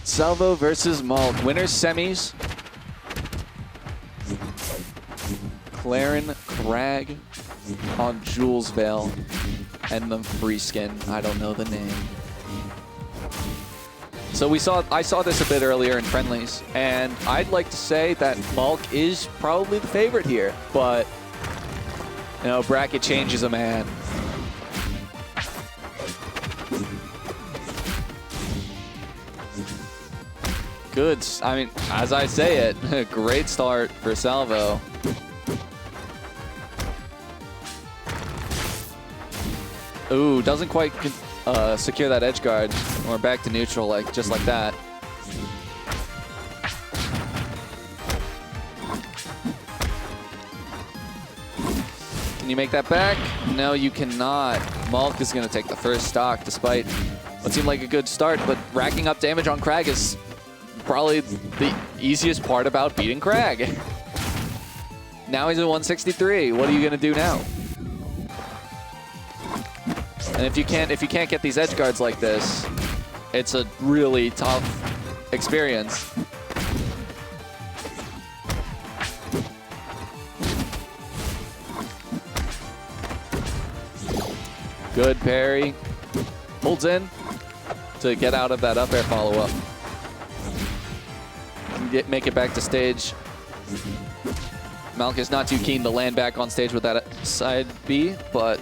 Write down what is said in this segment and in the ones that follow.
Salvo versus Malk. Winners semis. Clairen, Kragg on Jules Veil. And the free skin. I don't know the name. So I saw this a bit earlier in friendlies, and I'd like to say that Malk is probably the favorite here, but you know, bracket changes a man. Good, I mean, as I say it, great start for Salvo. Ooh, doesn't quite secure that edge guard. We're back to neutral, like just like that. Can you make that back? No, you cannot. Malk is going to take the first stock despite what seemed like a good start, but racking up damage on Kragg is probably the easiest part about beating Kragg. Now he's at 163. What are you going to do now? And if you can't get these edge guards like this, it's a really tough experience. Good parry. Holds in to get out of that up air follow-up. Make it back to stage. Malk is not too keen to land back on stage with that side B, but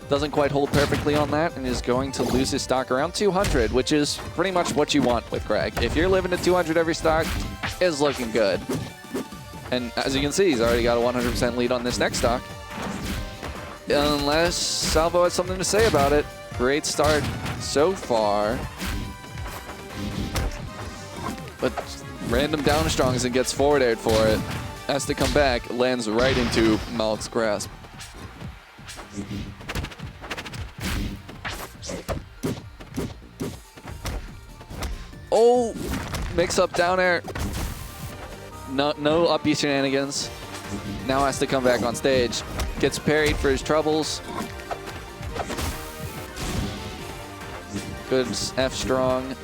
doesn't quite hold perfectly on that and is going to lose his stock around 200, which is pretty much what you want with Kragg. If you're living at 200 every stock, is looking good. And as you can see, he's already got a 100% lead on this next stock. Unless Salvo has something to say about it. Great start so far. But random down strongs and gets forward aired for it. Has to come back, lands right into Malk's grasp. Oh, mix up down air. No up B shenanigans. Now has to come back on stage. Gets parried for his troubles. Good F strong.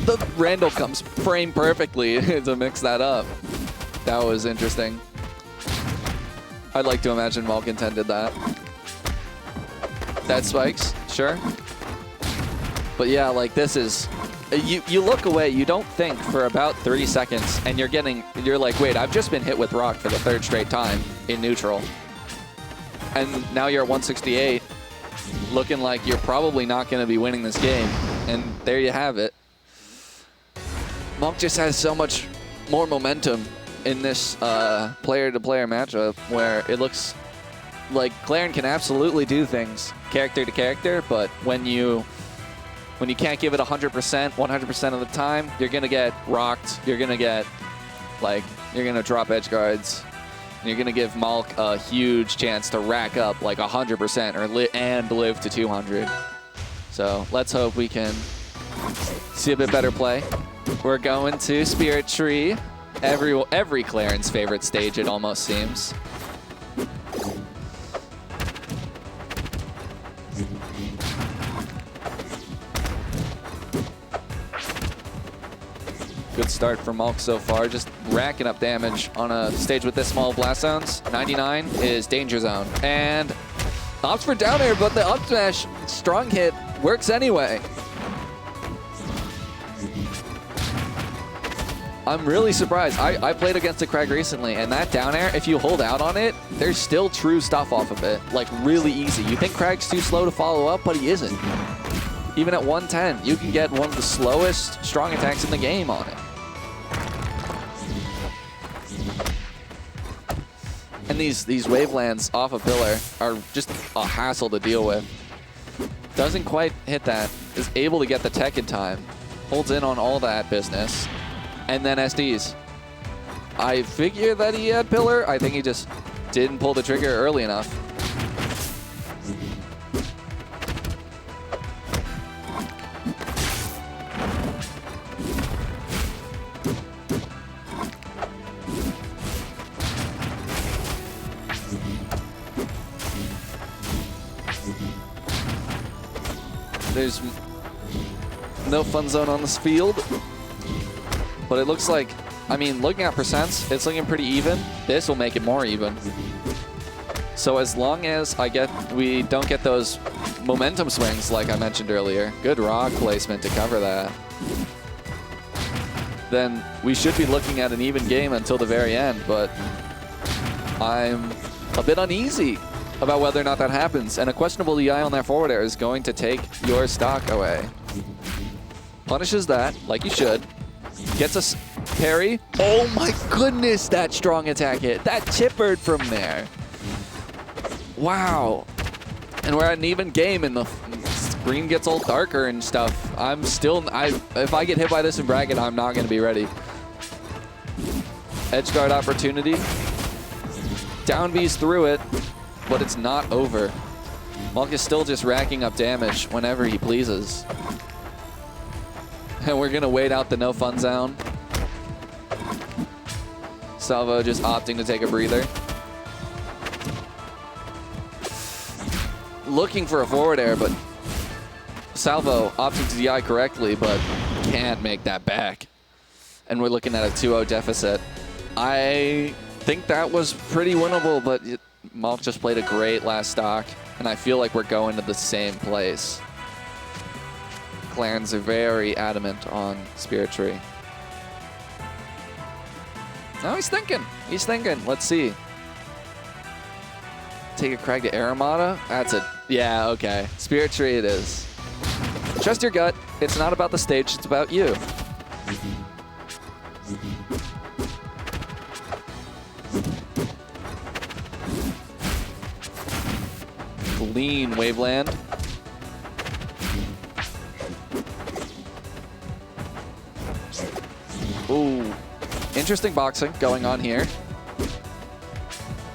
The Randall comes framed perfectly to mix that up. That was interesting. I'd like to imagine Malk intended that. That spikes, sure. But yeah, like this is, you look away, you don't think for about 3 seconds, and you're like, wait, I've just been hit with rock for the 3rd straight time in neutral. And now you're at 168, looking like you're probably not going to be winning this game. And there you have it. Malk just has so much more momentum in this player-to-player matchup where it looks like Clairen can absolutely do things character to character, but when you can't give it 100%, 100% of the time, you're going to get rocked. You're going to get, like, you're going to drop edge guards. And you're going to give Malk a huge chance to rack up like 100% and live to 200. So let's hope we can see a bit better play. We're going to Spirit Tree. Every Clairen's favorite stage, it almost seems. Good start for Malk so far, just racking up damage on a stage with this small blast zones. 99 is danger zone. And opts for down air, but the up smash strong hit works anyway. I'm really surprised. I played against a Kragg recently, and that down air, if you hold out on it, there's still true stuff off of it. Like, really easy. You think Kragg's too slow to follow up, but he isn't. Even at 110, you can get one of the slowest strong attacks in the game on it. And these wavelands off a pillar are just a hassle to deal with. Doesn't quite hit that. Is able to get the tech in time. Holds in on all that business. And then SDs. I figure that he had pillar. I think he just didn't pull the trigger early enough. No fun zone on this field. But it looks like, I mean, looking at percents, it's looking pretty even. This will make it more even. So as long as we don't get those momentum swings like I mentioned earlier, good rock placement to cover that, then we should be looking at an even game until the very end. But I'm a bit uneasy about whether or not that happens. And a questionable DI on that forward air is going to take your stock away. Punishes that, like you should. Gets us parry. Oh my goodness, that strong attack hit. That chippered from there. Wow. And we're at an even game and the screen gets all darker and stuff. If I get hit by this in bracket, I'm not going to be ready. Edge guard opportunity. Down B's through it, but it's not over. Malk is still just racking up damage whenever he pleases. And we're going to wait out the no fun zone. Salvo just opting to take a breather. Looking for a forward air, but Salvo opting to DI correctly, but can't make that back. And we're looking at a 2-0 deficit. I think that was pretty winnable, but Malk just played a great last stock, and I feel like we're going to the same place. Clairen's are very adamant on Spirit Tree. No, he's thinking. He's thinking. Let's see. Take a Kragg to Aramata? That's it. Yeah, okay. Spirit Tree it is. Trust your gut. It's not about the stage. It's about you. Clean Waveland. Ooh, interesting boxing going on here.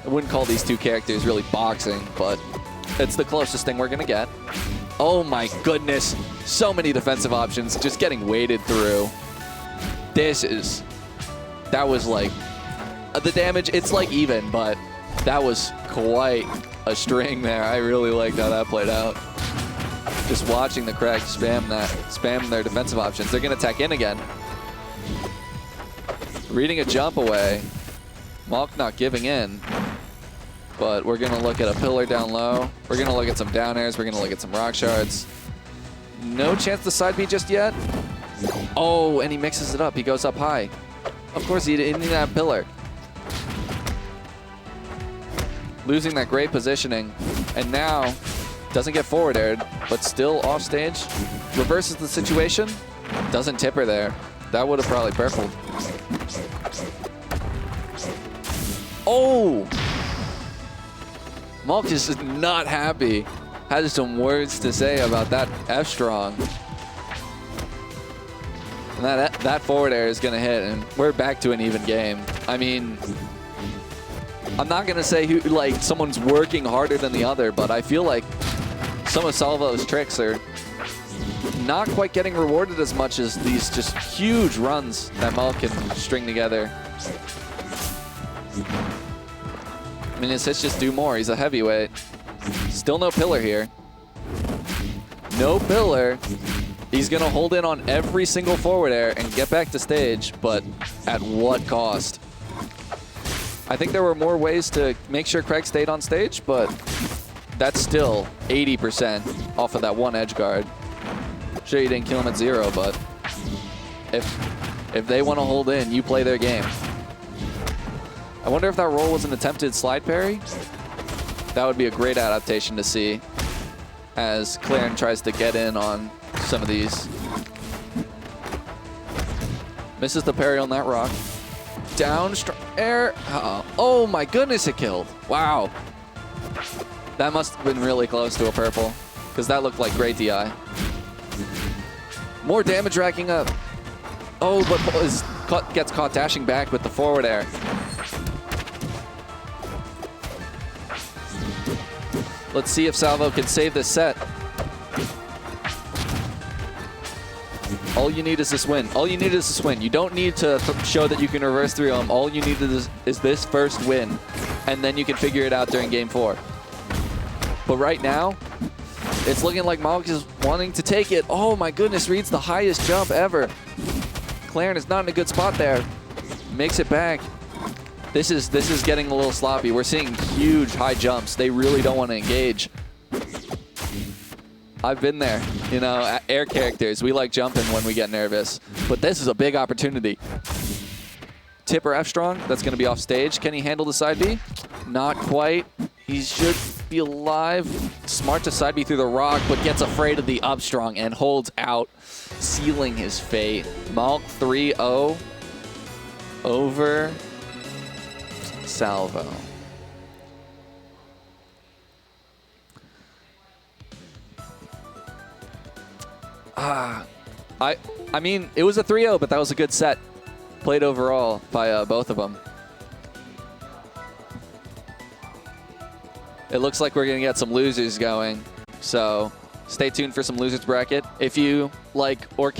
I wouldn't call these two characters really boxing, but it's the closest thing we're gonna get. Oh my goodness, so many defensive options, just getting weighted through. That was like, the damage, it's like even, but that was quite a string there. I really liked how that played out. Just watching the Kragg spam their defensive options. They're gonna attack in again. Reading a jump away. Malk not giving in. But we're going to look at a pillar down low. We're going to look at some down airs. We're going to look at some rock shards. No chance to side B just yet. Oh, and he mixes it up. He goes up high. Of course, he didn't even have pillar. Losing that great positioning. And now, doesn't get forward aired, but still off stage. Reverses the situation. Doesn't tip her there. That would have probably purpled. Oh! Malk is just not happy. Has some words to say about that F-strong. And that forward air is going to hit, and we're back to an even game. I mean, I'm not going to say like someone's working harder than the other, but I feel like some of Salvo's tricks are not quite getting rewarded as much as these just huge runs that Malk can string together. I mean, his hits just do more. He's a heavyweight. Still no pillar here. No pillar. He's going to hold in on every single forward air and get back to stage, but at what cost? I think there were more ways to make sure Kragg stayed on stage, but that's still 80% off of that one edge guard. Sure, you didn't kill him at 0, but if they want to hold in, you play their game. I wonder if that roll was an attempted slide parry. That would be a great adaptation to see as Clairen tries to get in on some of these. Misses the parry on that rock. Down, air. Oh my goodness, it killed. Wow. That must have been really close to a purple because that looked like great DI. More damage racking up. Oh, but gets caught dashing back with the forward air. Let's see if Salvo can save this set. All you need is this win. All you need is this win. You don't need to show that you can reverse 3-0. All you need is this first win, and then you can figure it out during Game 4. But right now, It's looking like Malk is wanting to take it. Oh my goodness, reads the highest jump ever. Clairen is not in a good spot there. Makes it back. This is getting a little sloppy. We're seeing huge high jumps. They really don't want to engage. I've been there. You know, air characters, we like jumping when we get nervous. But this is a big opportunity. Tipper F strong, that's going to be off stage. Can he handle the side B? Not quite. He should be alive. Smart to side B through the rock, but gets afraid of the up strong and holds out, sealing his fate. Malk 3-0 over Salvo. I mean, it was a 3-0, but that was a good set. Played overall by both of them. It looks like we're going to get some losers going. So stay tuned for some losers bracket. If you like or